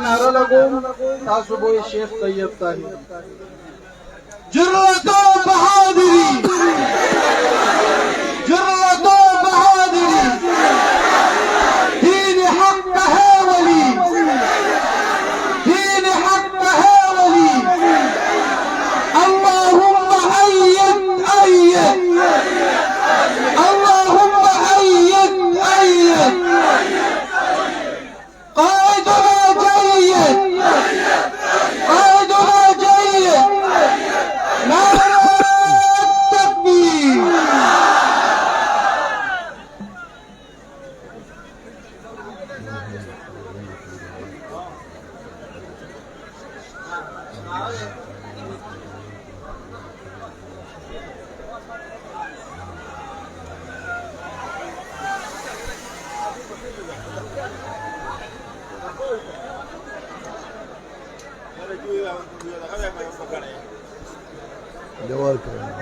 नारा लगो तासुबो शेख तैयब ताहिर जुर्रतो बहादुरी जुर्रतो बहादुरी दीन हक है वली दीन हक है वली अल्लाहुम्मा अय्यद अय्यद अल्लाहुम्मा अय्यद अय्यद قائدنا جيد قائدنا جيد نعرة التكبير جوال كمان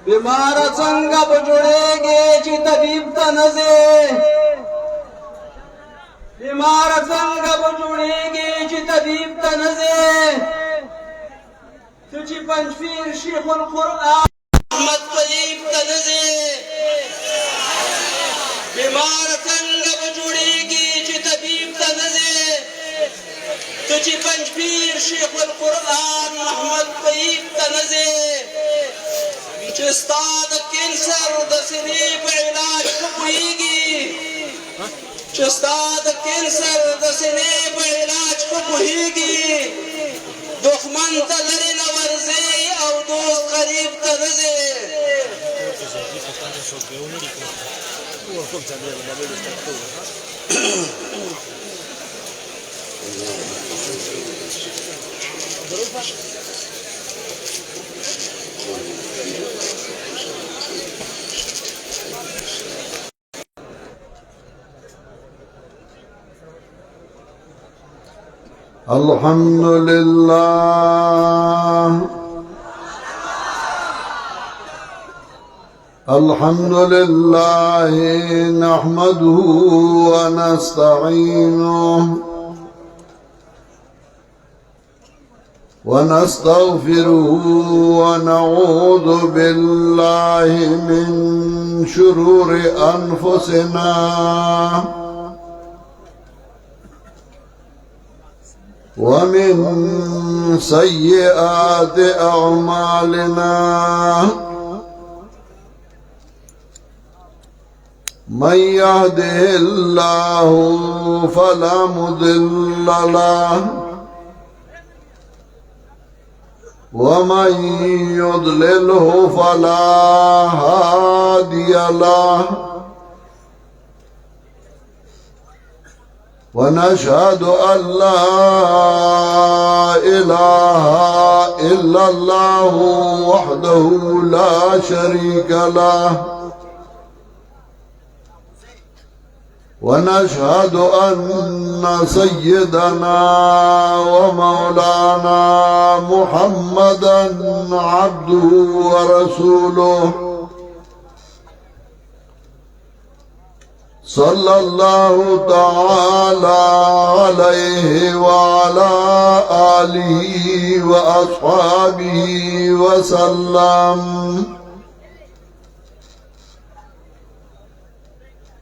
बीमार संग जुड़ेंगे जी तबीब तनज़े बीमार संग जुड़ेंगे जी तबीब तनज़े तुझी पंचफीर शेखुल कुरआन अहमद तबीब तनज़े बीमार संग जुड़ेगी जी तबीब तनज़े तुझी पंचफीर शेखुल कुरआन अहमद तबीब तनज़े चस्ताद कैंसर दसने पर इलाज खुबेगी चस्ताद कैंसर दसने पर इलाज खुबेगी दुश्मन तलरे नवरजे और दोस्त करीब तनज़े الحمد لله الحمد لله نحمده ونستعينه ونستغفره ونعوذ بالله من شرور أنفسنا ومن سيئات أعمالنا من يهده الله فلا مضل له ومن يضلله فلا هادي له ونشهد أن لا إله إلا الله وحده لا شريك له ونشهد أن سيدنا ومولانا محمدا عبده ورسوله صلى الله تعالى عليه وعلى آله وأصحابه وسلم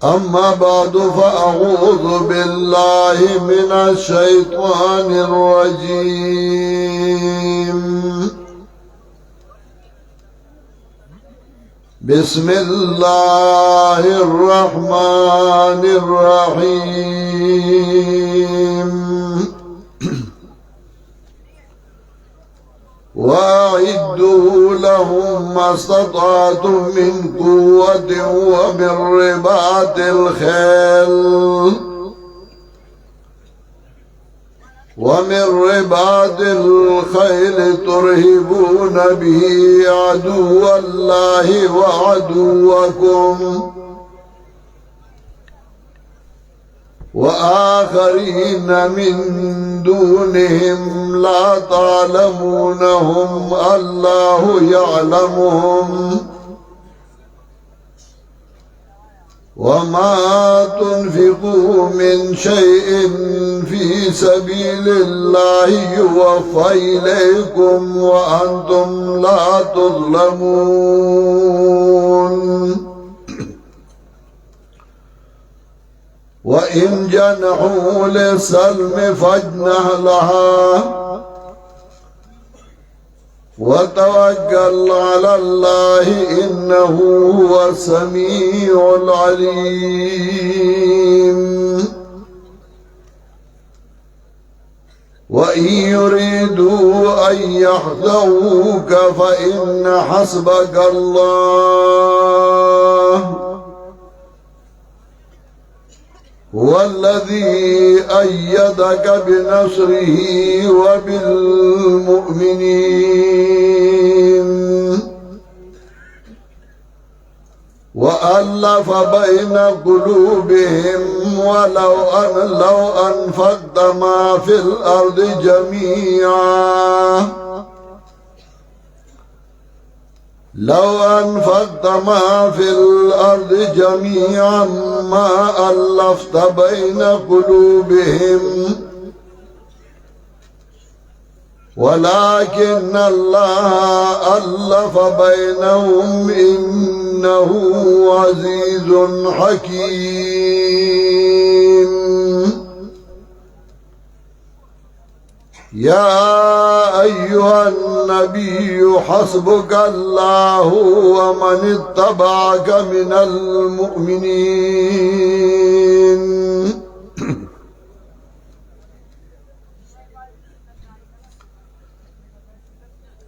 أما بعد فأعوذ بالله من الشيطان الرجيم بسم الله الرحمن الرحيم وأعدوا لهم ما استطعتم من قوة ومن رباط الخيل ترهبون به عدو الله وعدوكم وآخرين من دونهم لا تعلمونهم الله يعلمهم وما تنفقوا من شيء في سبيل الله يوفى إليكم وأنتم لا تظلمون وإن جنحوا للسلم فاجنح لها وتوكل على الله إنه هو السميع العليم وإن يريدوا أن يحذوك فإن حسبك الله هو الذي أيدك بنصره وبالمؤمنين وألف بين قلوبهم ولو أنفقت ما في الأرض جميعا لو أنفقت ما في الأرض جميعا ما ألفت بين قلوبهم ولكن الله ألف بينهم إنه عزيز حكيم يا أيها النبي حسبك الله ومن اتبعك من المؤمنين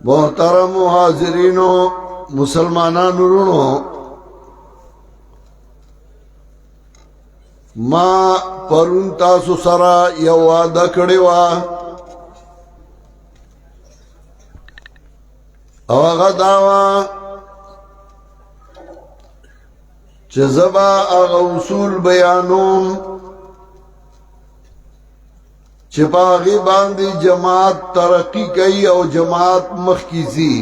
محترم حاضرینو مسلمانانو رونو ما پرون تاسو سره یو وعده کړی و او هغه داوا چې زبا هغه اصول بیانوم چې په هغې باندې جماعت ترقی کوي او جماعت مخکې ځي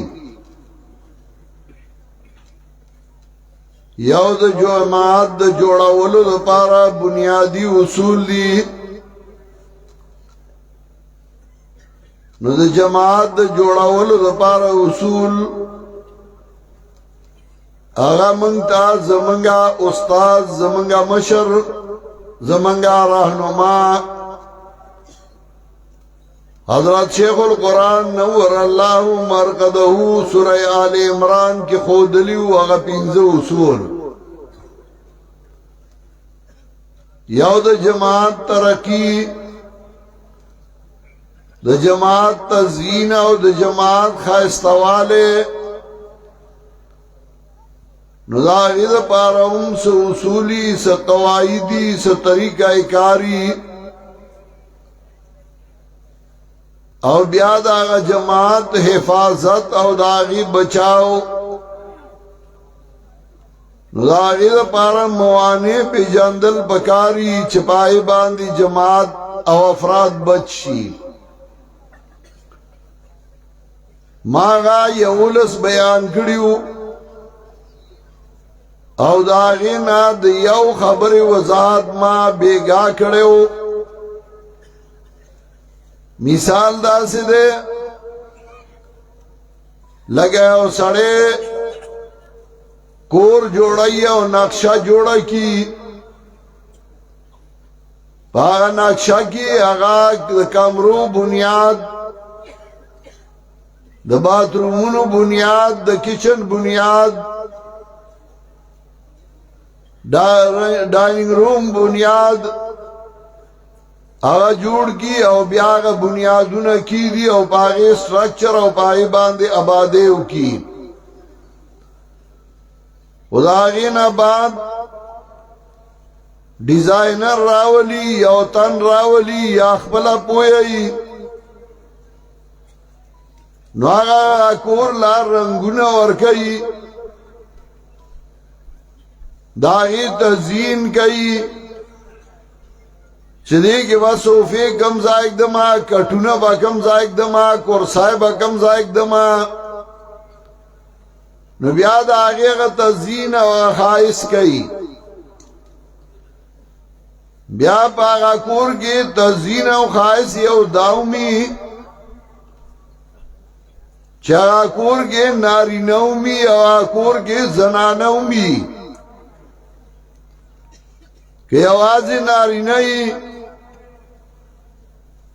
یو د جماعت د جوړولو لپاره بنیادی اصول دي نو د جماعت د جوړولو لپاره اصول هغه مونږ ته زمونږه استاد زمونږه مشر زمونږه راهنما حضرت شیخ القرآن نور الله مرقده سورہ آل عمران کی خودلی وغا پینزو اصول یو د جماعت ترقی د جماعت تزیین او د جماعت خاستواله نو دا غید پارهم سو اصولی سو قواعدی سو طریقہ کاری او بیا دا جماعت حفاظت او داغی بچاو نو داغی دا پارا موانع پی جندل بکاری چپائی باندی جماعت او افراد بچشی ماغا یولس بیان کریو او داغی نا دا یو خبر وضاحت ما بیگا کریو مثال دا سے دے لگے او سڑے کور جوڑائی او نقشہ جوڑا کی پاگا نقشہ کی اگا کمرو بنیاد دا باترومونو بنیاد دا کچن بنیاد ڈائننگ روم بنیاد هغه جوړ کی او بیا هغه بنیادونه کی دی او پاغه سټرکچر او پای باندې آبادیو کی خداینا بعد ډیزاینر راولی او تن راولی یا خپل پوی نو هغه کور لا رنگونه ورکي داغی تزیین کئی چدی کہ وہ صوفے کم زائق دما کٹونا با کم زائق دما کرسائے با کم زائق دما نو بیاد آگے کا تزیین و خائص کئی بیا پاگا کور کے تزیین و خائص یو داؤمی چاگا کور کے ناری نومی او کور کے زنانومی کہ آواز ناری نئی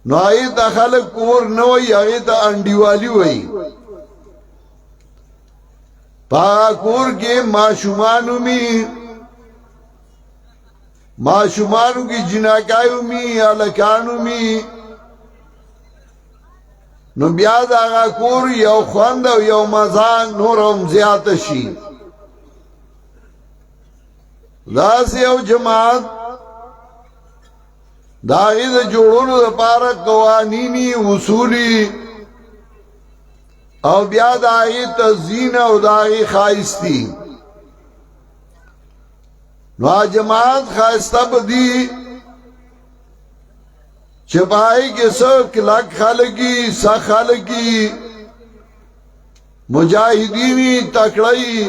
نو آئی تا خلق کور نوئی آئی تا انڈیوالی ہوئی پا کور کے معشومانو کی جناکایو می علکانو می نو بیاد آگا کور یو خوند و یو مزان نورم زیادت شی دا سیو جماعت داغی دا جوڑونو دا پارا قوانینی اصولی او بیا داغی تزیین او داغی خائستی نو جماعت خائستہ بدی چپائی کے سو کلک خالقی سا خالقی مجاہدینی تکڑائی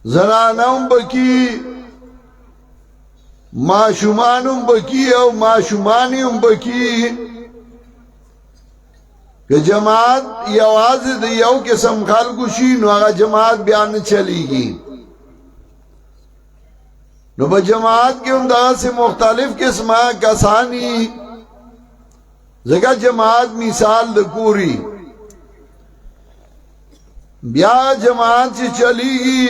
زنانم بکی معشومانم بکی او معشومانیم بکی کہ جماعت یواز دی یو قسم خلقو شی نو آگا جماعت بیان چلی گی نو با جماعت کے اندہ سے مختلف قسمہ کسانی زگا جماعت مثال دکوری بیا جماعت سے چلی گی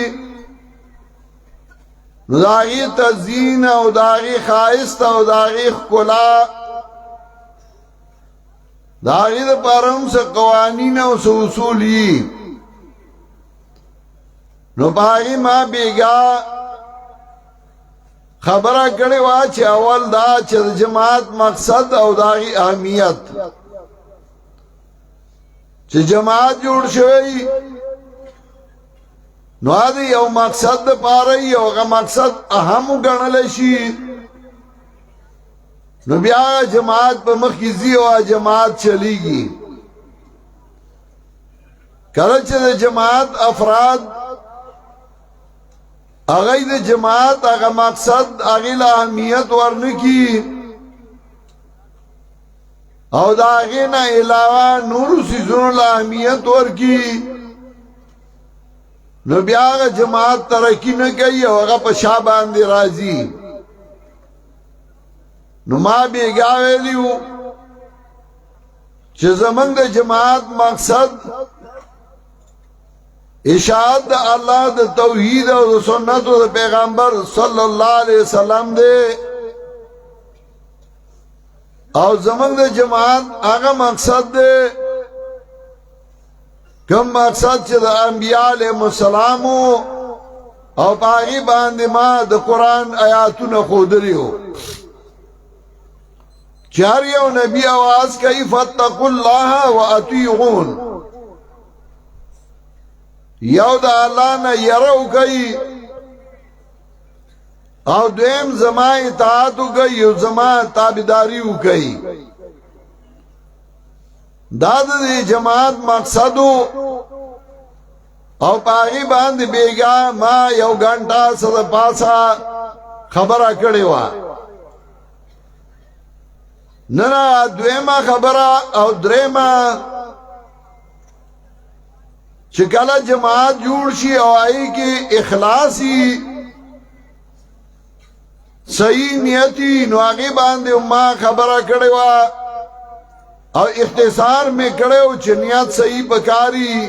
نو داغی تزیین او داغی خائست او داغی خلا داغی دا پارم سے قوانین او سے اصولی نو باغی ما بیگا خبرہ کڑی وا چھ اول دا چھ جماعت مقصد او داغی اہمیت چھ جماعت جوڑ شوئی نو آدھی یو مقصد دا پا رہی یو اگا مقصد اہمو گنلشی نو بیا جماعت پا مخیزی و جماعت چلی گی کلچ دا جماعت افراد اگئی دا جماعت اگا مقصد اگیل اہمیت ورنکی او دا اگینا علاوہ نورو سیزون اہمیت ورکی نو بیا آگا جماعت ترقی نہ گئی او آگا پشا باندی رازی نو ما بیگاوے لیو چھ زمان دا جماعت مقصد اشاعت دا اللہ دا توحید و دا سنت و دا پیغمبر صلی اللہ علیہ وسلم دے او زمان دا جماعت آگا مقصد دے کم مقصد چھ دا انبیاء علیہ السلام او پاگی باندی ما دا قرآن آیاتون خودریو چاریو نبی آواز کئی فاتقوا اللہ و اطیعون یو دا اللہ نا یرو کئی او دویم زمان اطاعتو کئی او زمان تابداریو کئی داد دی جماعت مقصدو او پاگی باند بیگا ما یو گھنٹا صد پاسا خبرہ کڑیوا ننا دویما خبرہ او دریما چکلا جماعت جوڑ شی او آئی کی اخلاصی صحیح نیتی نو آگی باندے اما خبرہ کڑیوا او اختصار میں کڑے ہو چنیات صحیح پکاری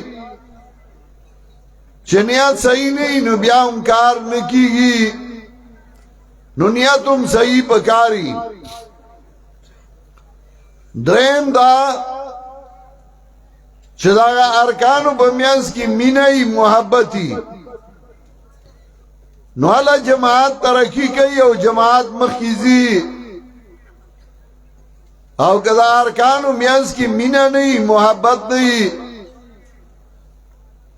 چنیات صحیح نہیں نو بیا انکار نکی گی نو نیتم صحیح پکاری درم دا چې دا ارکانو په میانس کې مینه محبتي نو الله جماعت ترقی کوي او جماعت مخکیزي او کدا ارکانو میانس کې مینه نه محبت نه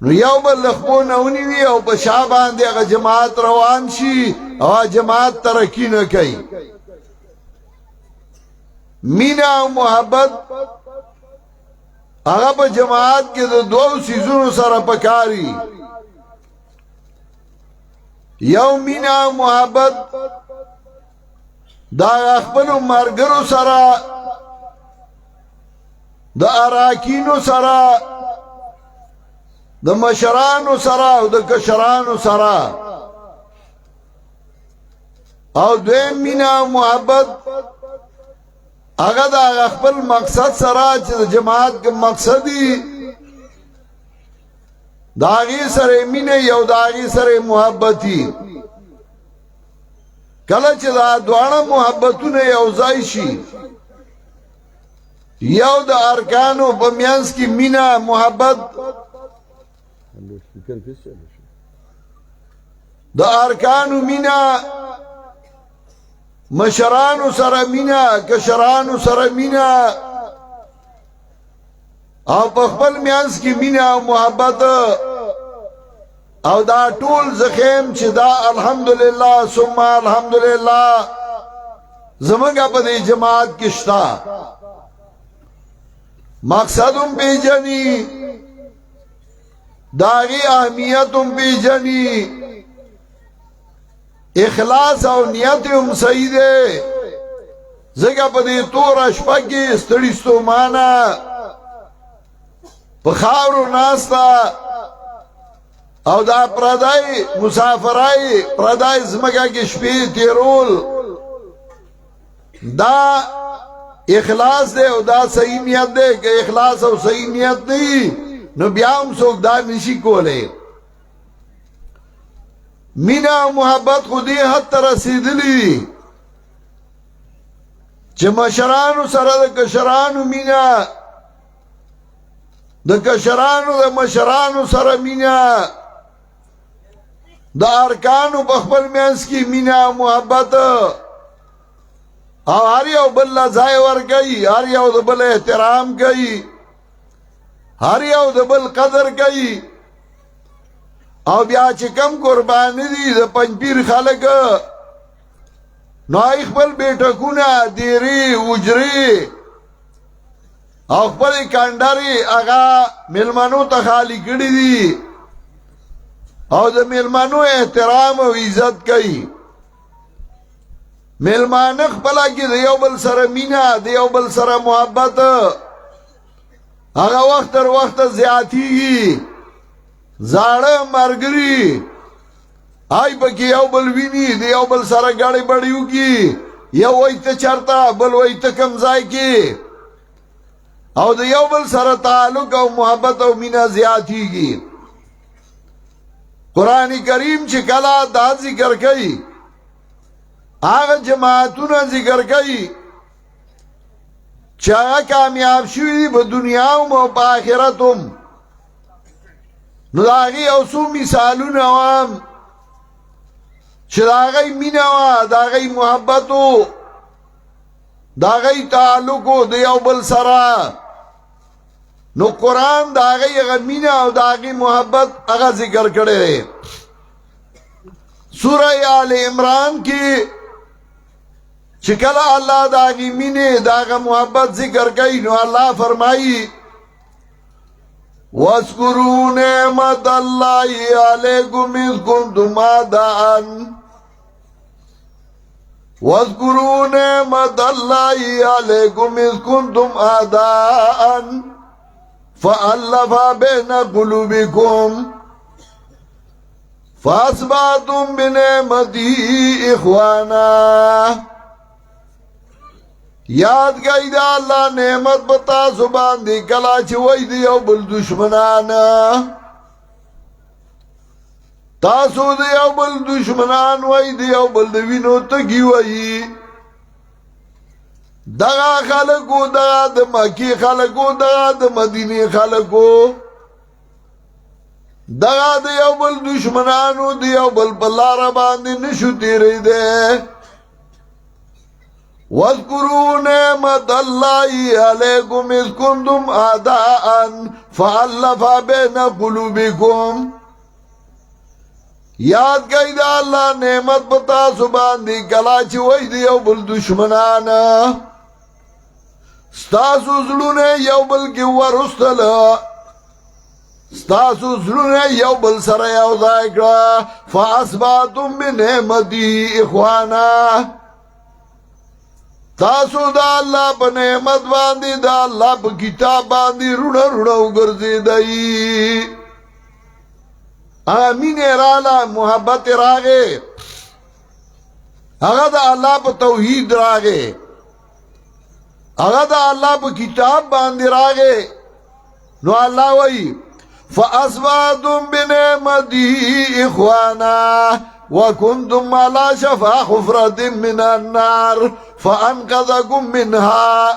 نو یو بل لخبونه ونیوي او په شا باندې هغه جماعت روان شي او جماعت ترقی نه کوي مینا او محبت هغه په جماعت کې د دوو سيزونو سره پکاري یو مینا او محبت دا خپل مرګرو سره د اراکینو سره د مشرانو سره او د کشرانو سره او دویم مینا او محبت هغه دا خپل مقصد سره چې د جماعت کې مقصدی داغي سره مینه یو داغي سره محبتي کله چې دا دواړه محبتونه یو ځای شي یو د ارکانو په میانس کې مینه محبت د ارکانو مینه مشرانو سره مینا کشرانو سره مینا او په خپل میانس کې مینا او محبت او دا ټول زخیم چې دا الحمدلله ثم الحمدلله زمونږ په دې جماعت کې شتا مقصدم پیجنی داغي اهمیتم پیجنی اخلاص او نیت هم صحیح ده زګه په دې تور شپه کې ستړي ستومانه په خاورو ناستا او دا پردای مسافرای پردای زمګه کې شپې تیرول دا اخلاص ده او دا صحیح نیت ده که اخلاص او صحیح نیت نه نو بیا هم څوک دا نشي کوله مینا او محبت خودی حد ته رسیدلی چې مشرانو سره د کشرانو مینا د کشرانو د مشرانو سره مینا د ارکانو په خپل میانس کې مینا او محبت او هر یو بل ځای ورګي هر یو د بل احترام کوي هر یو د بل قدر کوي او بیا چې کم قربان دي د پنځپیر خلک نو خپل بیٹکونه دیری وجری او خپل کانداري هغه ملمنو ته خالی کړی دي او د ملمنو احترام او عزت کوي ملمان خپل کې د یو بل سره مینا د یو بل سره محبت هغه وخت تر وخت زیاتیږي زاړه مرګري آی پکې یو بل ویني دی یو بل سره غاړي بړیو کی یو وای ته چرتا بل وای ته کم ځای کی او د یو بل سره تعلق او محبت او مینا زیاتیږي قران کریم چې کله دا ذکر کوي هغه جماعتونه ذکر کوي چې هغه کامیاب شوي په دنیا او په آخرت هم نو داغی او سو مثالون وام چې داغی مینوا داغی محبتو داغی تعلقو دیو بل سرا نو قرآن داغی اغا مینا او داغی محبت اغا ذکر کرده سورہ آل عمران کی چکل اللہ داغی مینے داغا محبت ذکر کئی نو اللہ فرمائی وَاذْكُرُوا نِعْمَةَ اللَّهِ عَلَيْكُمْ إِذْ كُنْتُمْ أَعْدَاءً وَاذْكُرُوا نِعْمَةَ اللَّهِ عَلَيْكُمْ إِذْ كُنْتُمْ أَعْدَاءً فَأَلَّفَ بَيْنَ قُلُوبِكُمْ فَأَصْبَحْتُمْ بِنِعْمَتِهِ إِخْوَانًا یاد گئی دا اللہ نعمت بتا زبان دی کلا چوئی دی او بل دشمنان تاسو د یو بل دشمنان وای د یو بل د وینو تږي وای دغه خلکو دغه د مکی خلکو دغه د مدینه خلکو دغه د یو بل دشمنانو د یو بل په لاره باندې نشو تېرېدی واذكروا نعمة الله عليكم إذ كنتم أعداء فألف بين قلوبكم یاد کئی دا اللہ نعمت بتا سبان دی کلا چی وی دی یو بل دشمنانا ستاسو زلونے یو بل کی ورستل ستاسو زلونے یو بل سر یو ذائقہ فاسباتم بنعمتی اخوانا تاسو دا اللہ پا نعمت باندی دا اللہ پا کتاب باندی روڑا روڑا اگرزی دائی آمین ارالا محبت راگے اگا دا اللہ پا توحید راگے اگا دا اللہ پا کتاب باندی راگے نو اللہ وی فَأَصْبَحْتُمْ بِنِعْمَتِهِ إِخْوَانًا وَكُنْتُمْ عَلَى شَفَا حُفْرَةٍ مِّنَ النَّارِ فَأَنْقَذَكُمْ مِنْهَا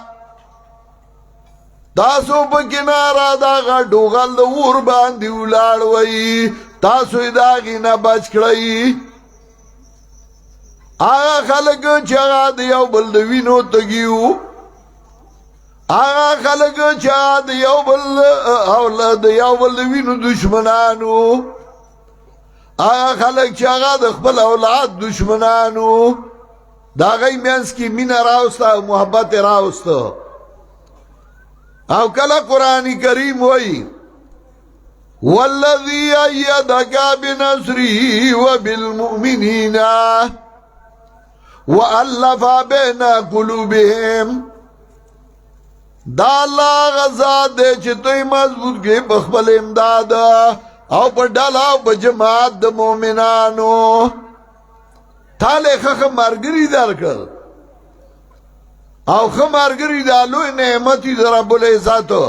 تاسو پا کنارا دا غٹو غلد اور باندی اولاد وئی تاسو داغی نا بچ کڑئی آغا خلق چاگا دیو بلدوینو تگیو آغا خلق چاگا دیو بلدوینو دشمنانو آغا خلق چاگا دخبل اولاد دشمنانو دا غی مینس کی مین راوستا محبت راوستا او کلا قرآن کریم وئی والذی ایدک بنصره وبالمؤمنین وَأَلَّفَ بَيْنَ قُلُوبِهِمْ دا اللہ غزاد دے چھتوی مضبوط کے بخبل امداد او پا ڈالا او پا جماعت دا مومنانو تالے خخ مرگری در کر او خمارگری دا لوی نعمتی دا رب العزتو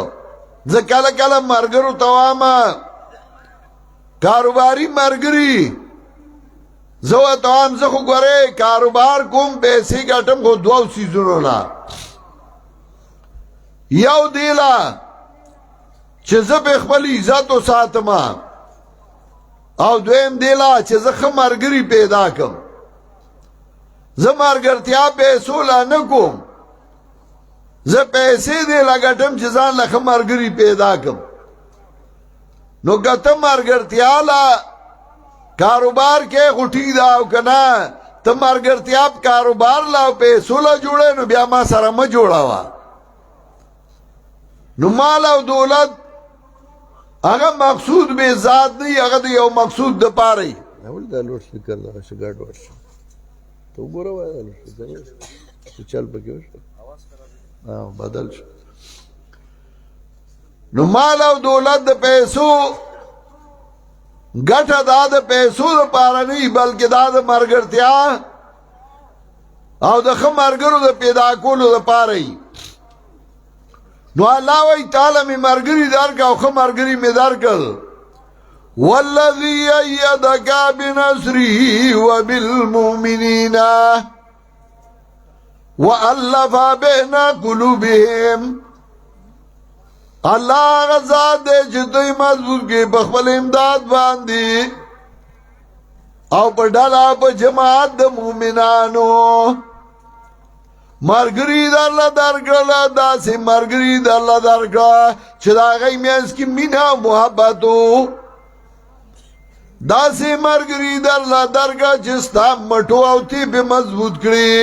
زکالا کالا مرگرو تواما کاروباری مرگری زو توام زخو گوره کاروبار کوم پیسی گٹم خو دو سیزونو لا یو دیلا چه زب اخبالی عزتو ساتما او دویم دیلا چه زخ مرگری پیدا کم زمارگرتیا پیسولا نکوم زه پیسې دې لګټم چې ځان له ښه ملګري پیدا کړم نو که ته ملګرتیا له کاروبار کې خو ټیک ده او که نه ته ملګرتیا کاروبار له او پیسو له جوړې نو بیا ما سره مه جوړوه نو مال او دولت هغه مقصود بې ذات دی هغه د یو مقصود دپاره وي ولې دا لوډ سپیکر دغه ښه ګډ وډ شو ته وګوره وایه دا لوډ سپیکر چل پکې وشو بدل شو نو مال او دولت د پیسو ګټه دا د پیسو لپاره نه بلکې دا د مرګرتیا او د ښه مرګرو د پیدا کولو لپاره نو الله وایي تعالی مې مرګري درکړه او ښه مرګري مې درکړل والذي أيدك بنصره وبالمؤمنين وَأَلَّفَ بَيْنَ قُلُوبِهِمْ اللہ غزاد دے چھتوی مضبوط کے بخبل امداد باندی او پا ڈالا پا جماعت دا مومنانو مرگری دا اللہ درکلا دا سی مرگری دا اللہ درکلا چدا غی میز کی مینا محبتو دا سی مرگری دا اللہ درکلا جستا مٹو اوتی پہ مضبوط کری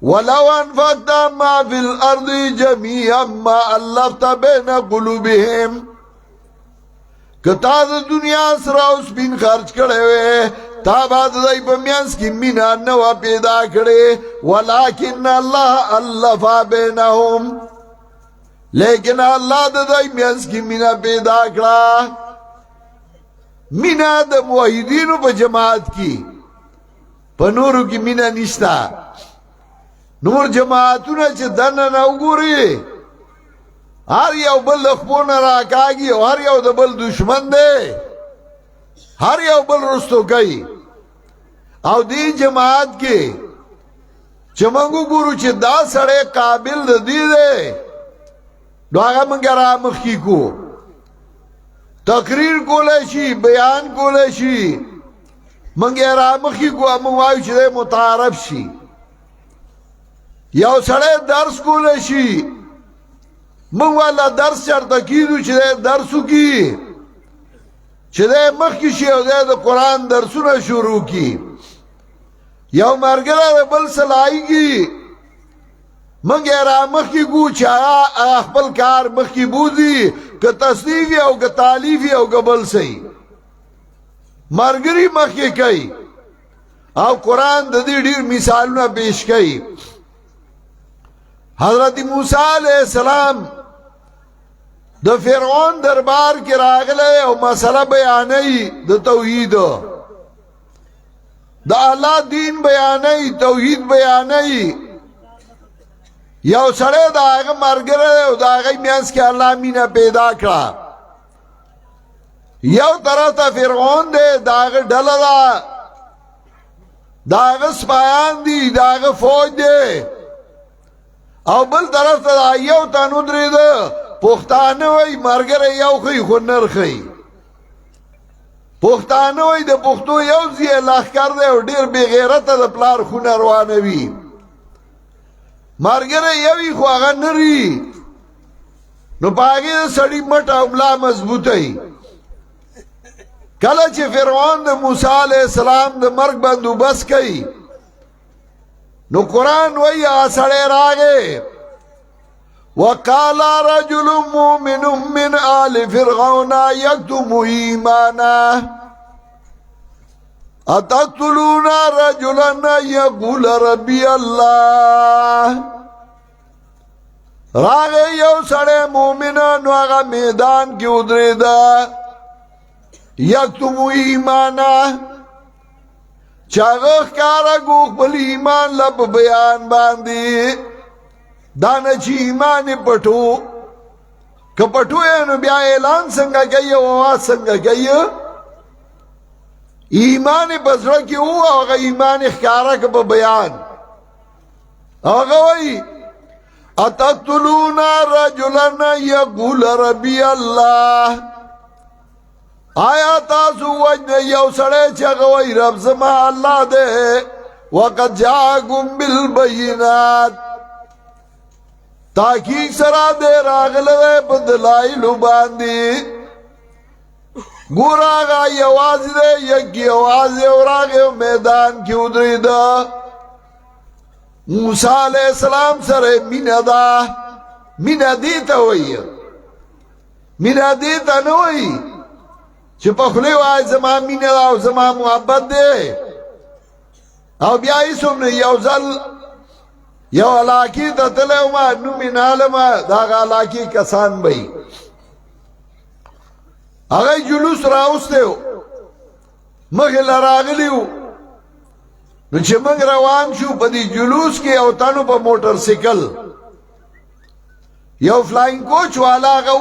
ولو انفقت ما في الارض جميعا ما الفت بين قلوبهم کتا د دنیا سره اوس بین خرج کړي وي تا بعد دای په میانس کې مینا نو پیدا کړي ولکن الله الف بينهم لیکن الله د دای میانس کې مینا پیدا کړه مینا د موحدینو په جماعت کې په نورو کې مینا نشتا نور جماعتونه چې دنه نه وګوري هر یو بل خپونه راکاږي او هر یو د بل دشمن دی هر یو بل رستو کوي او دی جماعت کې چې موږ ګورو چې دا سړی قابل دی نو هغه موږ را مخکې کو تقریر کولی شي بیان کولی شي موږ را مخکې کو موږ وایو چې متعارف شي یو سړی درس کولی شي موږ والا درس چرته کیدو چې درس وکړي چې مخکې شي او د قرآن درسونه شروع کړي یو ملګری بل سلایږي موږ را مخکې کو چې هغه خپل کار مخکې بوځي که تصنیف او که تالیف او که بل صحیح ملګري مخکې کوي او قرآن د دې ډېر مثالونه پیش کوي حضرت موسی علیہ السلام د فرعون دربار کې راغله او مسله بیانوي د توحید د الله دین بیانوي توحید بیانوي یو سړی د هغه ملګری او د هغه منځ کې الله مینه پیدا کړه یو طرف ته فرعون دی د هغه ډله ده د هغه سپایان دي د هغه فوج دی او بل طرف ته یو تن ودرېده پښتانه وای ملګری یو خی خو نر خی پښتانه وای د پښتو یو ځای لښکر دی او ډېر بې غیرته د پلار خونه روانوي ملګری یوي خو هغه نري نو په هغې د سړي مټ او ملا مضبوطی کله چې فرعون د موسی علیه السلام د مرګ بندوبست کوي نو قرآن وی آسڑے راگے وَقَالَ رَجُلٌ مُؤْمِنٌ مِّنْ آلِ فِرْعَوْنَ يَكْتُمُ إِيمَانَهُ أَتَقْتُلُونَ رَجُلًا أَن يَقُولَ رَبِّيَ اللَّهُ راگے یو سڑے مومنان واغا میدان کی ادریدا یکتم ایمانا چاگخ کارا گوخ بل ایمان لب بیان باندی دانا چی ایمان پٹو که پٹو اینو بیا اعلان سنگا گئی و آواز سنگا گئی ایمان بزرگ کی او آگا ایمان اخکارا که بیان آگا وی اتقتلون رجلن یقول ربی اللہ آیا تاسو وجن یو سڑے چگوئی رب زما اللہ دے وقد جاکم بالبینات تحقیق سرا دے راغلوے بدلائلو باندی گورا آگا یواز دے یکی یواز دے اور آگے میدان کی ادری دا موسیٰ علیہ السلام سر مینہ دا مینہ دیتا ہوئی مینہ دیتا نوئی چه پخلی وای زمان مینه دا او زمان محبت دے او بیایی سمنه یو زل یو علاقی تا تلیو ما نومی نالما داغا علاقی کسان بئی اگئی جلوس راوستیو مخی لراغلیو نو چه منگ روان شو پا دی جلوس کی او تانو پا موٹر سیکل یو فلائنگ کوچ والا آگا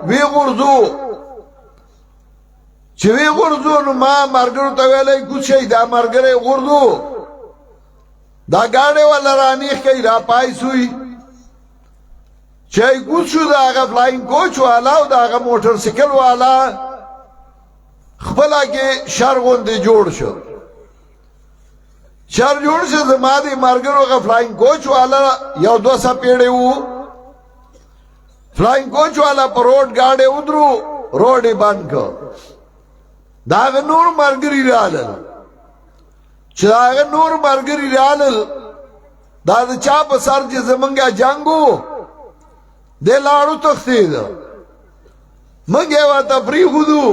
وی غرزو چې وی غردو نو ما مرګرو ته ویلې کوشي دا مرګره غردو دا گاڑی والا رانیخ کئی را پای سوی چې کوشو دا هغه فلاینګ کوچ والا او دا هغه موټر سایکل والا خپل کې شر غوندې جوړ شو شر جوړ شو زما دي مرګرو هغه فلاینګ کوچ والا یو دوه سپېړې وو فلاینګ کوچ والا پر روډ گاڑی ودرو روډي بند کړ داغه نور مرګري رالل چې داغه نور مرګري رالل دا د چا په سر چې زمونږه جنگو د لاړو تختید مګه وا تفریح خودو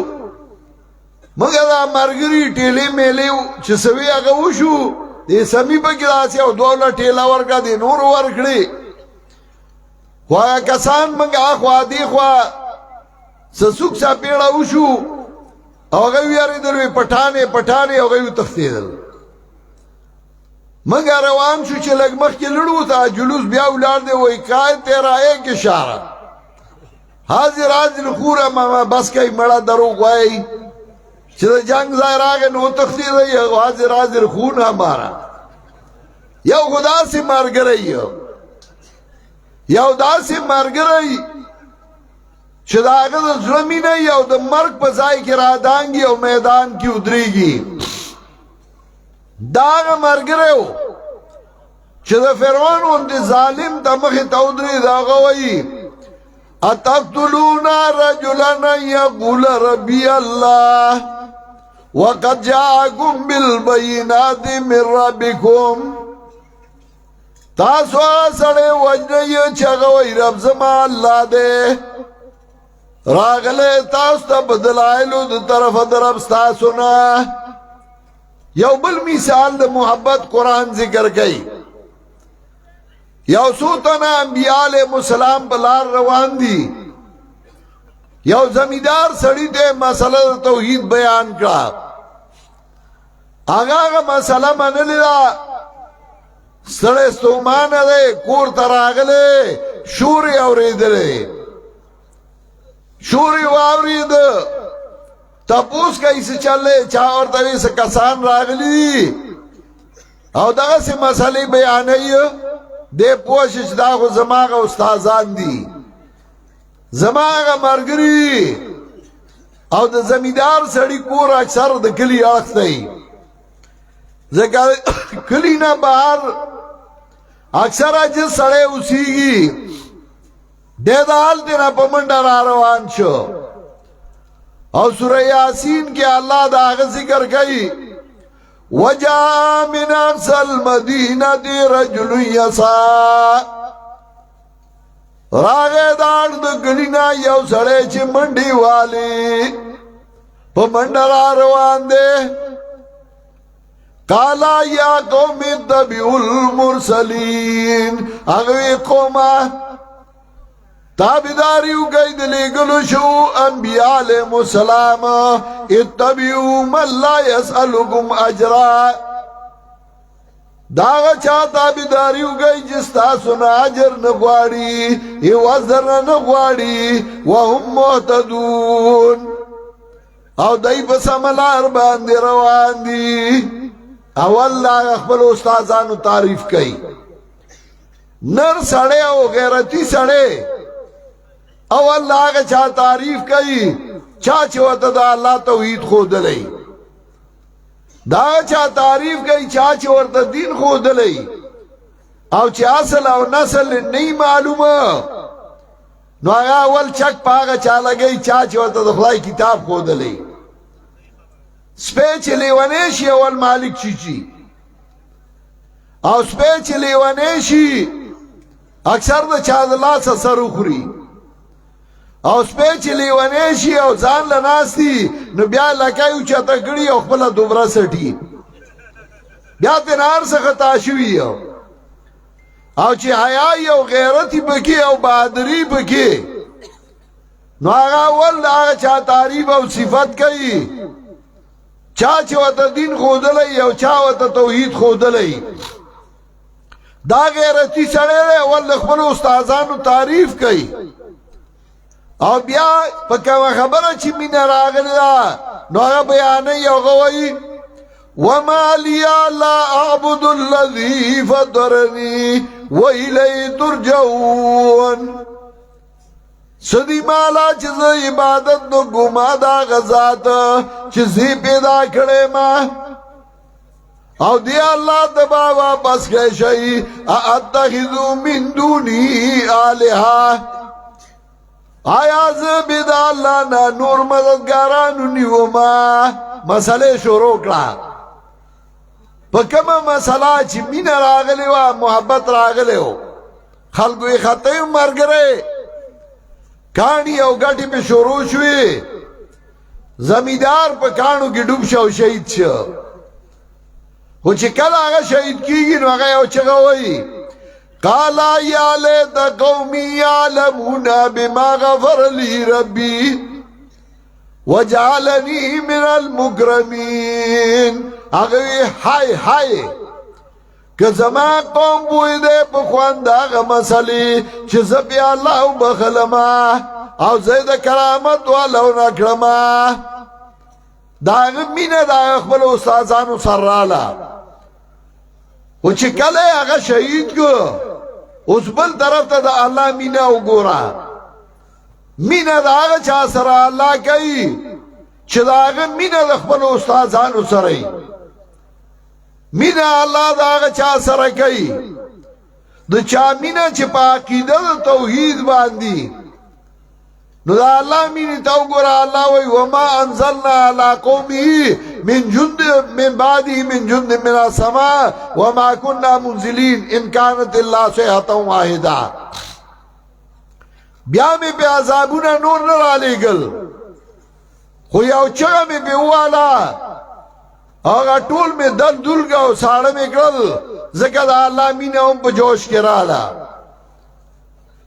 مګه دا مرګري ټیلې میلې چې سوي هغه وشو د سمي په ګلاس یو دوله ټیلا ورکا دي نور ورکړي خوا کسان مګه خوا دی خوا سسوک سا پیړه وشو هغه ویاري دروي پټانه هغه تختیدل مګر روان شو چې لګ مخ کې لړو ته جلوس بیا ولار دی وای کای تیرا ایک اشاره حاضر حاضر خوره ما بس کای مړه درو وای چې چې د جنگ ځای راغی نو تښتېدی حاضر حاضر خون همارا یو خو داسې ملګری یو داسې ملګری چې د هغه د زړه مینه یو د مرګ په ځای کې رادانګي او میدان کې ودرېږي دا هغه ملګری و چې د فرعون غوندې ظالم ته مخې ته ودرېد هغه وایي اتقتلون رجلا ان يقول ربي الله وقد جاءكم بالبينات من ربكم تاسو سره وجنه چې هغه وایي رب زما الله دی راغله تاسو ته بدلایلو د طرفه د رب ستاسو نه یو بل مثال د محبت قرآن ذکر کوي یو څو تنه انبیاء علیهم السلام په لار روان دي یو زمیندار سړی ته مسله د توحید بیان کړه هغه مسله منلې ده سړی ستومانه دی کور ته راغلی شور یې اورېدلی شور یې واورېده تپوس کوي څه چلې چا ورته وایي څه کسان راغلي دي او دغسې مسلې بیانوي دی پوه شي چې دا خو زما هغه استادان دي زما هغه ملګري او د زمیندار سړي کور اکثر د کلي اړخ دی ځکه کلي نه بهر اکثر چې سړی اوسېږي دی د هلتې نه په منډه را روان شو او سوره یاسین کې الله د هغه ذکر کوي وجاء من اقصى المدينه رجل يسعى راغه داړ د ګلینا یو سړی چې منډي والی په منډه را روان دی قال يا قوم اتبعوا المرسلين هغه قومه تابداریو گئی دلیگلو شو انبیاء علیہ السلام اتبعو من لا یسألکم اجرا داغا چا تابداریو گئی جستا سنا اجر نگواری ایوازر نگواری وهم محتدون او دای پس عملار باندی روان دی اول لا اخبر استازانو تعریف کئی نر سڑے او غیرتی سڑے او الله هغه چا تعریف کوي چا چې وته د الله توحید خودلې دا چا تعریف کوي چا چې ورته دین خودلې او چې اصل او نسل نه معلومه نو هغه اول چک پاګه چا لګي چا چې ورته د خدای کتاب خودلې سپېچلی ونه شي اول مالک شي او سپېچلی ونه شي اکثر د چا د لاس سر خوري او سپېچلی ونه شي او ځان له ناستي نو بیا لکه یو چاته کړي او خپله دوبره سټي بیا ترې هر څه خطا شوي او چې حیا او غیرت پکې او بهادري پکې نو هغه اول د هغه چا تعریف او صفت کوي چا چې ورته دین ښودلی او چا ورته توحید ښودلی دا غیرتي سړی دی اول د خپلو استادانو تعریف کوي او بیا په کومه خبره چې مینه راغلې ده نو هغه بیانوي او هغه وایي وما لي لا اعبد الذي فطرني والیه ترجعون سدی مالا چې زه عبادت نو ګما دا غزاد چې زی پیدا کړې ما او دی الله تبا واپس کړی شي اتخذو من دوني الها آیا زه بيد الله نه نور مددګارانو نیوما مسئله شروع کړه په کومه مسله چې مینه راغلی و محبت راغلی و خلکو یې خطې مرګره کانی او ګټې په شروع شوې زمیندار په کانو کې ډوب شو شهید شو خو چې کله هغه شهید کیږي نو هغه یو چغه وایي قال يا ليت قومي يعلمون بما غفر لي ربي وجعلني من المكرمين هغه هاي هاي که زما قوم بوی دې په خوان دغه مسلې چې زبې الله بخلما او زید کرامت ولو نکړما داغه مینه دا خپل استادانو سره رااله او چې کله هغه شهید کو اوس بل طرف ته د الله مینه وګوره مینه دا هغه چا سره الله کوي چې داغه مینه د خپل استادانو سره مینه الله دا هغه چا سره کوي د چا مینه چې په عقیده د توحید باندې نو دا الله مینه ته وګوره الله وی وما انزلنا على قومه من جند من بعده من جند من السماء وما كنا منزلين ان كانت الا صيحه واحده بیا می په عذابونه نور نه را لېګل خو یو چا می به والا هغه ټول می دل دلګاو ساړه می کړل ځکه دا الله مینه هم په جوش کې رااله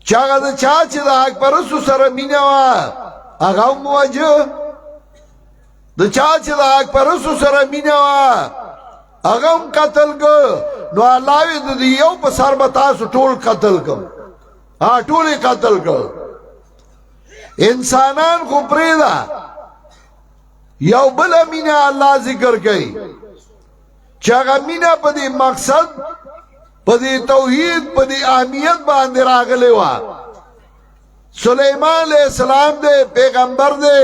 چاگه دا چا چه دا حق پرستو سر مینه وا اگه هم مواجه دا چا چه دا حق پرستو سر مینه وا اگه هم قتل که نو اللہوی دا دیو پا سر بتاسو ټول قتل کم ټولی قتل که انسانان خو پریدا یو بلا مینه اللہ ذکر کئی چاگه مینه پا دی مقصد پا دی توحید پا دی اہمیت باندې راغلی وا سلیمان علیہ السلام دے پیغمبر دے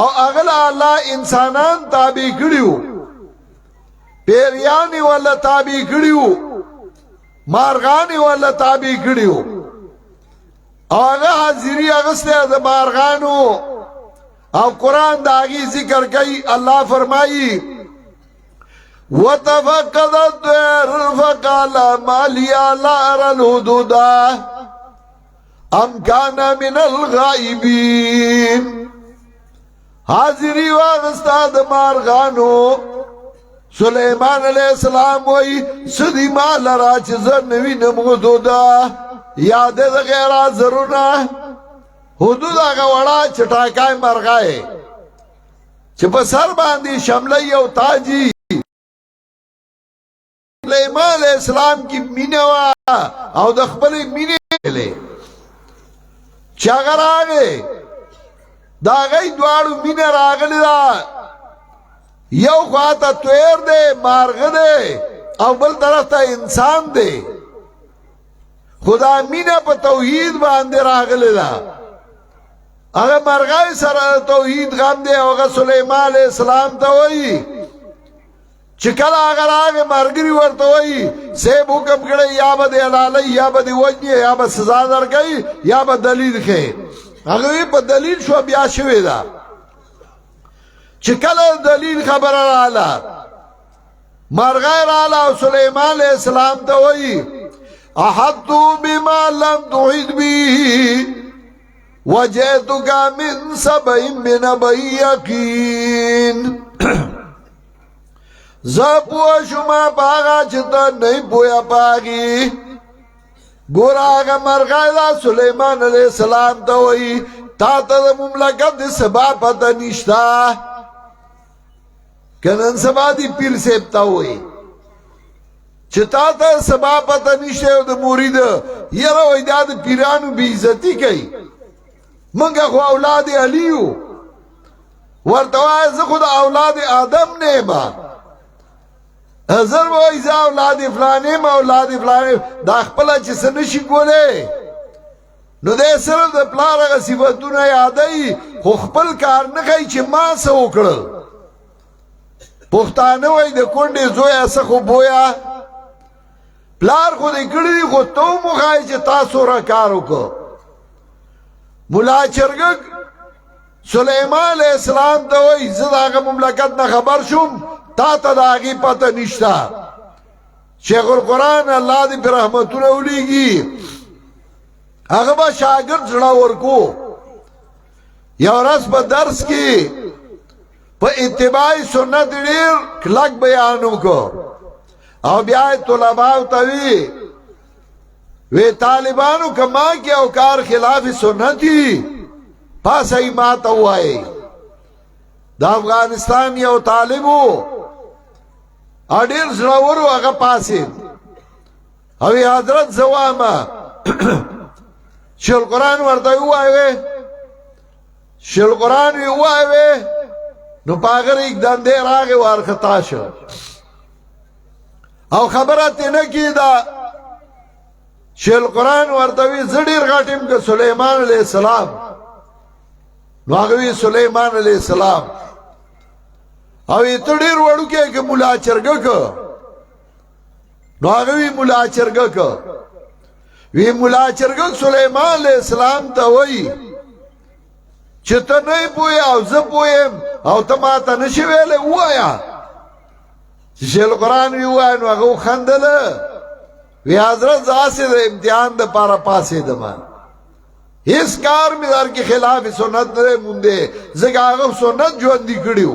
او اغل اللہ انسانان تابع کریو پیریانی والا تابع کریو مارغانی والا تابع کریو او اغا حاضری اغسطے دا مارغانو او قرآن داغی ذکر کئی اللہ فرمائی وتفقد الطير فقال ما لي لا أرى الهدود أم كان من الغائبين حاضری واغستا د مارغانو سلیمان علیہ السلام وی سدی مال را چه زنوی نمودودا یاد دا غیرات ضرونا حدود آگا وڑا چٹاکای مرغای چه پسر باندی شملی او تاجی سلیمان علیہ السلام کی مینه وا او د خپل مینه له چاغر آگے دا غي دوارو مینه راغلی دا یو خواته تویر دے مارغ دے او بل طرف تا انسان دے خدا مینه په توحید باندې راغلی دا هغه مرغای سره توحید غم دے او سلیمان علیہ السلام ته وایي چکل آگر آگے مرگری ورطوئی سیب حکم کرے یا با دے علالی یا با دے وجنی یا با سزا در گئی یا با دلیل خیر اگوی پا دلیل شو بیا شوی دا چکل دلیل خبر رالا مرغیر رالا و سلیمان علیہ السلام توئی احطو بما لم تحید بی وجیتو کا من سبعین من بی یقین زپوه شما پاگا چتا نہیں پویا پاگی گورا آگا مرغای دا سلیمان علیہ السلام تا ہوئی تا تا دا مملکت دی سبا پتا نشتا کنن سبا دی پیر سیبتا ہوئی چتا تا سبا پتا نشتا دا مورید یرا وی دا دا پیرانو بی عزتی کئی منگا خو اولاد علیو ورطوائی زخود اولاد آدم نیما حضر و ایزا اولاد فلانیم اولاد فلانیم دا خپلا چه سنشی گوله نو ده صرف ده پلار اگا صفتون یادئی خو خپل کار نخی چه ما سا اکڑل پختانه وی ده کنده زوی ایسا خو بویا پلار خود اکڑی خود تو مخواهی چه تاسو را کارو که ملا چرگک سلیمان علیہ السلام تا وی زد آگا مملکت نا خبر شم تا تا دا آگی پتا نشتا شیخ القرآن اللہ دی پر رحمتون اولیگی اگه با شاگرد زڑا ورکو یو رس با درس کی پا اتباعی سنت دیر کلک بیانو کو او بیائی طلباو تاوی وی طالبانو کما کی اوکار خلاف سنتی پاس ای ماتا ہوائی دا افغانستان یو طالبو اډیر زړورو هغه پاسې او حضرت زوامه شل قرآن ورته وایي شل قرآن وایي نو پاغر ایک دنده راغی وارخطا شو او خبره تینه کی دا شیل قرآن ورطوی زدیر غاٹیم که سلیمان علیہ السلام نو آگوی سلیمان علیہ السلام او ایتو دیر وڑو که ملا چرگه که نو آگوی ملا چرگه که وی ملا چرگه سلیمان علیہ السلام تا وی چه تا نئی پوئی او زه پوئیم او تا ما تا نشی ویلے اوایا شیل قرآن وی اوایا نو اگو خندل وی حضرت زاسی دا امتحان دا پارا پاسی دا من اس کار می در کی خلاف سنت دے مندے زکا اگو سنت جو اندی کڑیو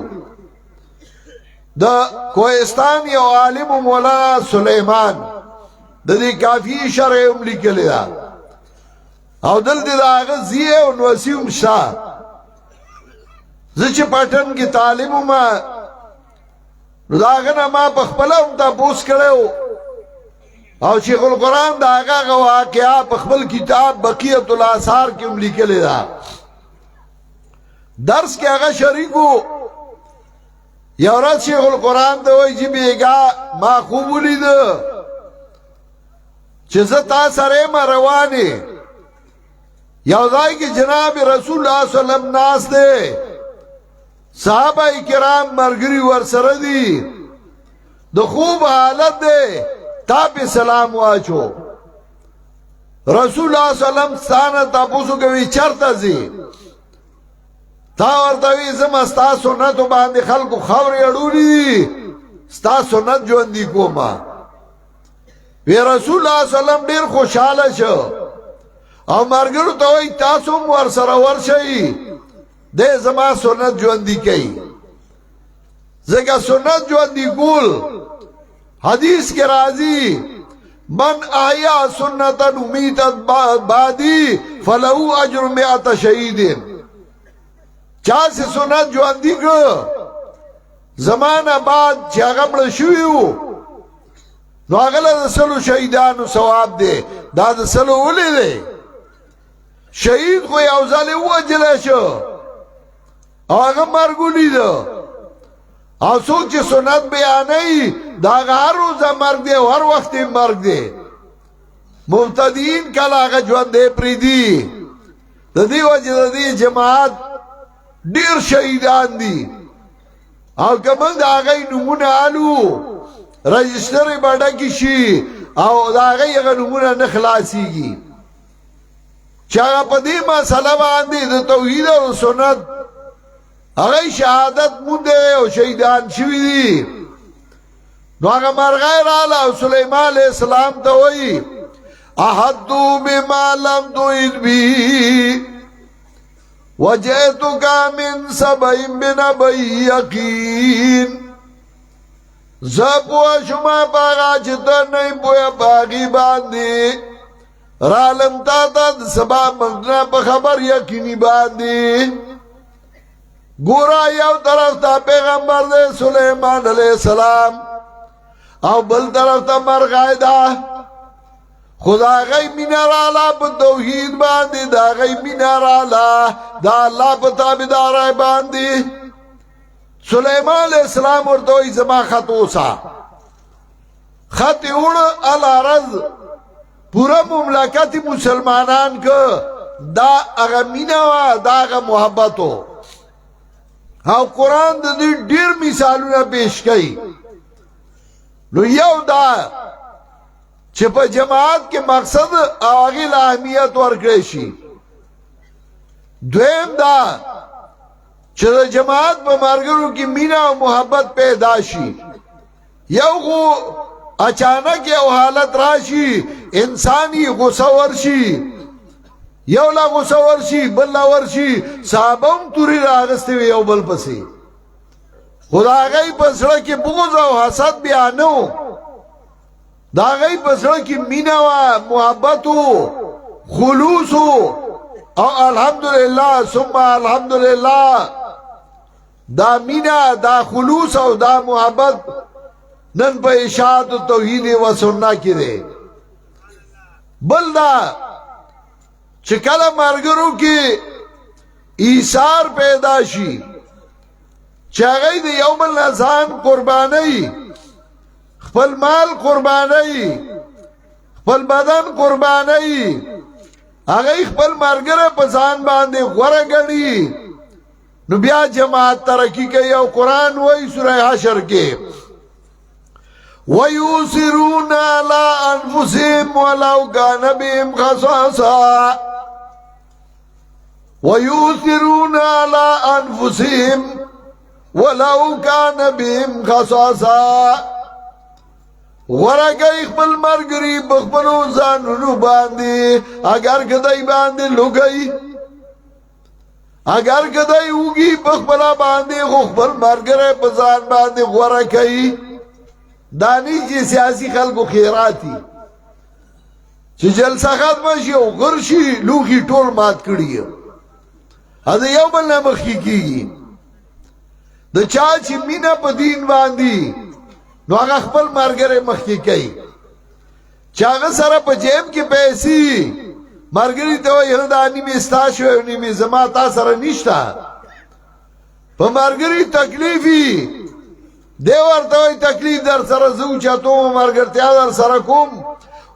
دا کوہستان یو عالم مولانا سلیمان دا دی کافی شرح املی کلی دا او دل دی دا آغا زیه و نوسیم شا زچ پٹن کی تعلیم ما نو دا آغا نا ما پخپلا ہم تا پوس کرے ہو او شیخ القرآن دا آغا واقعا پخپل کتاب بقیت الآثار کم لکلے دا درس کے آغا شریکو یورت شیخ القرآن دا وی جی بیگا ما خوبولی دا چیزتا سرے ما روانی یوزائی کی جناب رسول اللہ صلی اللہ علیہ وسلم ناس دے صحابہ کرام مرگری ورسر دی دو خوب حالت دے تا پی سلام واچو رسول اللہ صلی اللہ علیہ وسلم ستانا تاپوسو کوي چرتا زی تا ورطوی زم استا سنتو باندی خلقو خبری اڑولی دی ستا سنت جو اندی کو ما وی رسول اللہ صلی اللہ علیہ وسلم دیر خوشحال شو او مرگرو تاوی تاسوم ورسر ورشئی دے زما سنت جو اندی کئی زکا سنت جو اندی کول حدیث کے راضی من آیا سنتا امیتت بادی فلہو اجر مئت شہیدین چاہ سے سنت جو اندی کر زمانہ بعد چاگمڑ شویو نو اغلا دا سلو شہیدانو ثواب دے دا دا سلو اولی دے شہید کوئی اوزالی ہوا جلشو آغا مرگولی دا او سوک چی سنت بیانی دا آغا ہر روزہ مرگ دے ہر وقت مرگ دے مبتدین کل آغا جوان دے پریدی دا دی وجہ دا دی جماعت دیر شہیدان دی او کمنگ دا آغای نمون آلو رجسٹر بڑا کشی او دا آغای اگا نمون نخلاسی گی چاگا پا دی مسئلہ باندی دا توحید و سنت اگئی شہادت مندے او شہیدان شوی دی نو اگا مرغای رالا او سلیمان علیہ السلام تا ہوئی احدو بما لم توید بھی وجہتو کا من سبعین بنبئی یقین زپوہ شما پاگا چتر نہیں پویا پاگی باندی رالم تا سبا مگنا پا خبر یقینی باندی گورا یو طرف تا پیغمبر دے سلیمان علیہ السلام او بل طرف تا مرغای دا خدا غی منرالا پا توحید باندی دا غی منرالا دا اللہ پا تابدارائی باندی سلیمان علیہ السلام ورطوئی زما خطوسا خط اوڑ الارض پورا مملکت مسلمانان کا دا اغا مینوا دا اغا محبتو او قرآن دا دی دیر مثالونا پیش کئی نو یو دا چه پا جماعت کے مقصد آغی اہمیت ورکریشی دویم دا چه دا جماعت پا مرگرو کی مینا و محبت پیدا شی یو خو اچانک یو حالت راشی انسانی غصہ ورشی یو لا غصہ ورشی بل لا ورشی صحابم توری راغستے وی یو بل پسی خدا غی پسڑا کی بغض و حسد بیانو دا غی پسڑا کی مینا و محبت و خلوص و الحمدللہ ثم الحمدللہ دا مینا دا خلوص و دا محبت نن پا اشاعت و توحید و سننا کی دے بل دا چکل مرگرو کی ایثار پیدا شی چې هغه د یو بل نه ځان قربانوي، خپل مال قربانوي، خپل بدن قربانوي، هغه خپل ملګری په ځان باندې غوره ګڼي، نو بیا جماعت ترقی کوي. او قرآن وایي سورہ حشر کې وَيُؤْثِرُونَ عَلَىٰ أَنفُسِهِمْ وَلَوْ كَانَ بِهِمْ خَصَاصَةٌ وَيُؤْثِرُونَ عَلَىٰ أَنفُسِهِمْ وَلَوْ كَانَ بِهِمْ خَصَاصَةٌ ورګي خپل مرګري بخبلو ځانونو باندې اگر کدی باندې لګي، اگر کدی وګي بخبلا باندې خپل مرګره په ځان باندې غوړه کوي. دانی چې سیاسي خلکو خیراتی چې جلسه ختم شي او غرشي لوخي ټول مات کړی، دا یو بل نه مخکې کیږي. د چا چې مینا په دین باندې نو هغه خپل مرګره مخکې کوي، چې هغه سره په جیب کې پیسې مرګري ته وایي دا نیمه ستا شو نیمه زما تا سره نشته، په مرګري تکلیفي دی ورته وایي تکلیف در سره زو چاتو مرګرتیا در سره کوم.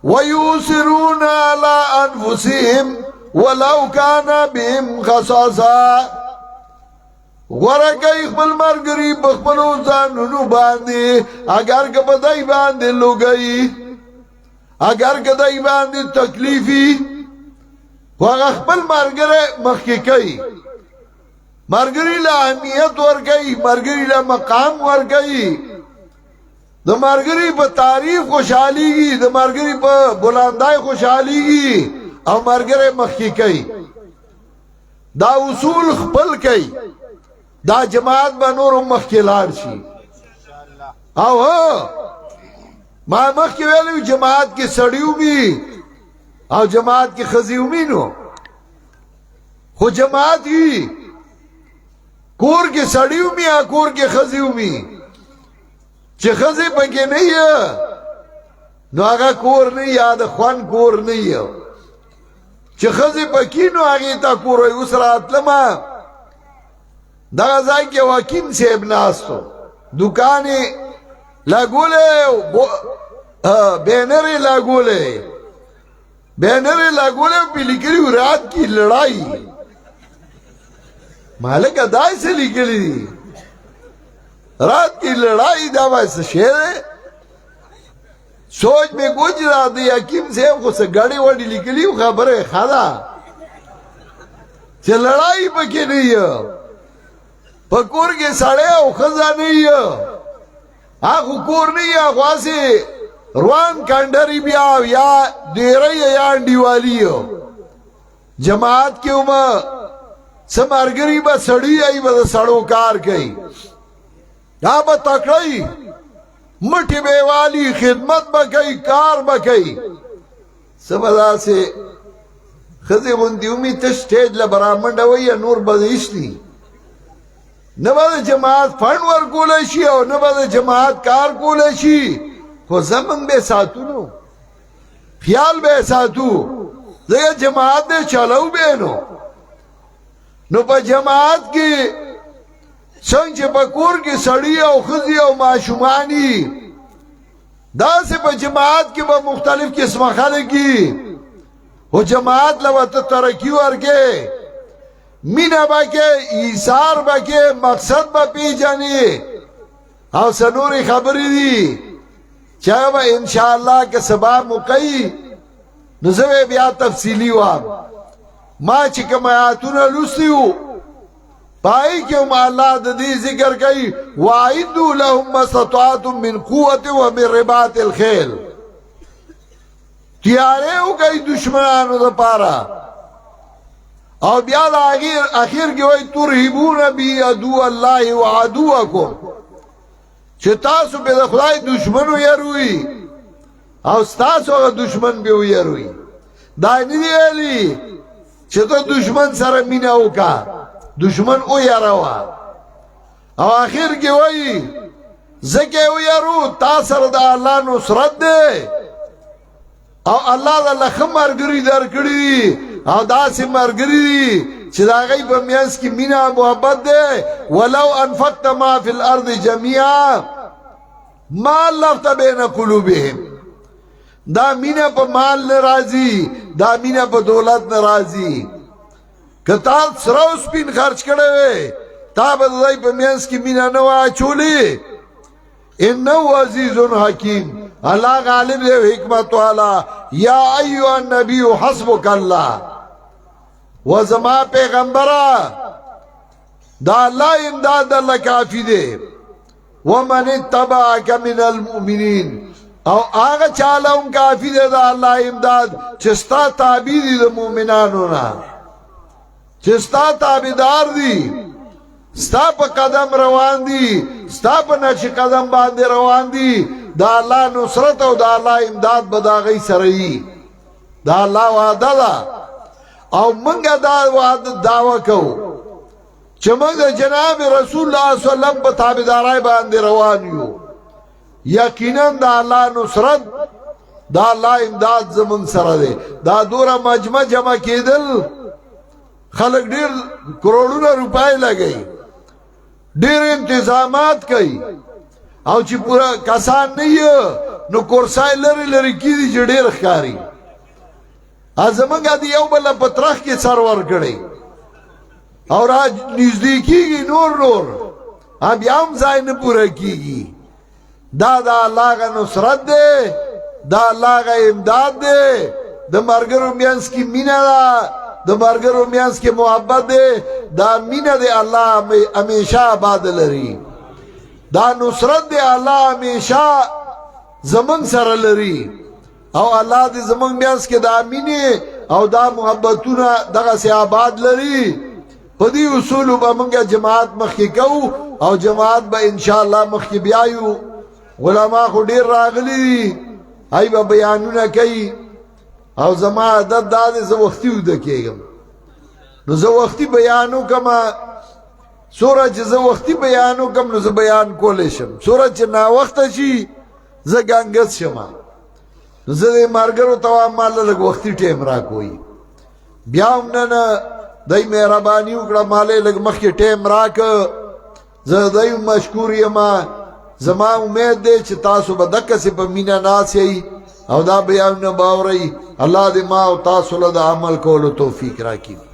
وَيُؤْثِرُونَ عَلَىٰ أَنفُسِهِمْ وَلَوْ كَانَ بِهِمْ خَصَاصَةٌ غوره کوي خپل مرګري په خپلو ځانونو باندې اگر که په دای باندې لوګي، اگر که دای باندې تکلیفي، هغه خپل مرګره مخکې کوي، مرګري له اهمیت ورکوي، مرګري له مقام ورکوي، د مرګري په تعریف خوشحاليږي، د مرګري په بلندای خوشحاليږي او مرګره مخکې کوي. دا اصول خپل کوي، دا جماعت به نور مخکې لاړ شي. او ما مخکې ویلو جماعت کې سړی ومي او جماعت کې ښځې ومي، نو خو جماعت وي کور کې سړی ومي او کور کې ښځې ومي، چې ښځې پکې نه یې نو هغه کور نه یا د خوند کور نه یې، چې ښځې پکې نو هغې ته کور وایي. اوس راتلمه دغه ځای کې حکیم صاحب ناستو، دکانې لګولې، بینرې لګولې، بینرې لګولې په لیکلي رات کې لړای. مالک دای څه لیکلي دي رات کی لڑائی، دا ویسے شیر ہے. سوچ میں کچھ رہا دی حکیم صاحب کو سے گاڑی واڑی لکلی خبر ہے خدا چھ لڑائی پکی نہیں ہے، پکور کے ساڑے او خزا نہیں ہے، آخو کور نہیں ہے، خواسی روان کانڈری بیا یا دیرائی یا انڈیوالی ہے. جماعت کے اومہ سمارگری با سڑی آئی با سڑو کار کئی، یا با تکڑائی مٹھی بے والی خدمت با کئی، کار با کئی. سبدا سے خزی غندیومی تشتیج لبرامنڈا وی یا نور بدیشنی نبا دا جماعت فن ور کولشی او نبا دا جماعت کار کولشی، خو زمن بے ساتو نو، خیال بے ساتو، دیگه جماعت دے چلو بے نو پا جماعت کی سنگ چه پا کور کی سڑی او خزی او معشومانی دا سے پا جماعت کی با مختلف قسم خلقی و جماعت لوت ترکی ورکے مینا با کے ایثار با کے مقصد با پی جانی او سنوری خبری دی چاہے با انشاءاللہ کے سبا مقئی نزوے بیا تفصیلی واب ما چکم آیاتون لسیو پائی کیوں ما اللہ دی ذکر کئی وَعِدُّوا لَهُمْ مَسْتَطَعْتُم مِّن قُوَّةٍ وَمِن رِبَاطِ الْخَيْلِ. تیارے ہو گئی دشمنانو دا پارا او بیاد آخر کی وئی ترہبون بی عدو اللہ وعدوکم، چھ تاسو پہ دا خدای دشمنو یروی او ستاسو اگر دشمن بیو یروی دائنی دی ایلی چھ تو دشمن سر میناو کا دشمن او یاروا او آخر کی وئی زکے او یارو تاثر دا اللہ نصرت دے او اللہ دا لخم مرگری در کری او دا سی مرگری دی چې دا غي په میانس کې مینا محبت ده ولو انفقت ما فی الارض جميعا ما الفت بین قلوبهم دا مینا په مال ناراضی دا مینا په دولت ناراضی کتا سره سپین خرج کړي وي تا به دای په میانس کې مینا نه واچولې انه عزیز حکیم الله غالب دی حکمت والا یا ایها النبی حسبک الله و زما پیغمبره دا الله امداد الله کافی دی ومن اتبعك من المؤمنین او هغه چالهوم کافی دی دا الله امداد چې ستا تابع دي د مؤمنانو نه چې ستا تابعدار دي ستا په قدم روان دي ستا په نقش قدم باندې روان دي دا الله نصرت او دا الله امداد به دا غي سره وي دا الله وعده ده او منګه دا وعده داوا کوو چې موږ د جناب رسول الله صلی الله علیه وسلم په تابعدارای باندې روان یو یقینا دا الله نصرت دا الله امداد زمون سره دی دا دوره مجمع جمع کېدل خلک ډیر کروڑونه روپای لګي ډیر انتظامات کوي او چې پورا کسان نه یو نو کورسای لري لري کیږي چې ډیر ښکاری ازمنګا دی یو بل په ترخ کې سرور کړي او راج نزدیکیږي نور بیا هم ځای نه پوره کیږي دا الله غ نصرت دی دا الله غ امداد دی د مرګرو میانس کې مینا ده د مرګرو میانس کې محبت دی دا مینا دی الله همیشه آباد لري دا نصرت دی الله همیشه زمون سره لري او الله دې زمون میانس کې دا مینه او دا محبتونه دغه سي آباد لري په دې اصول به موږ جماعت مخکې کوو او جماعت به ان شاء الله مخکې بیايو علما خو ډیر راغلي هاي به بیانونه کوي او زما عادت دا دې زه وختي ود کېږم نو زه وختي بیانو کما سورج زه وختي بیانو کم نو زه بیان کولې شم سورج نا وخت شي زه ګنګس شم زه دې مارګرو ته مال لږ وختي ټیم را کوي بیا هم نه دای مهرباني وکړه مالې لږ مخکې ټیم راک زه دای مشکور یم زما امید دی چې تاسو به دغه څه په مینا ناسي او دا بیان نه باوري الله دې ما او تاسو له عمل کولو توفیق راکړي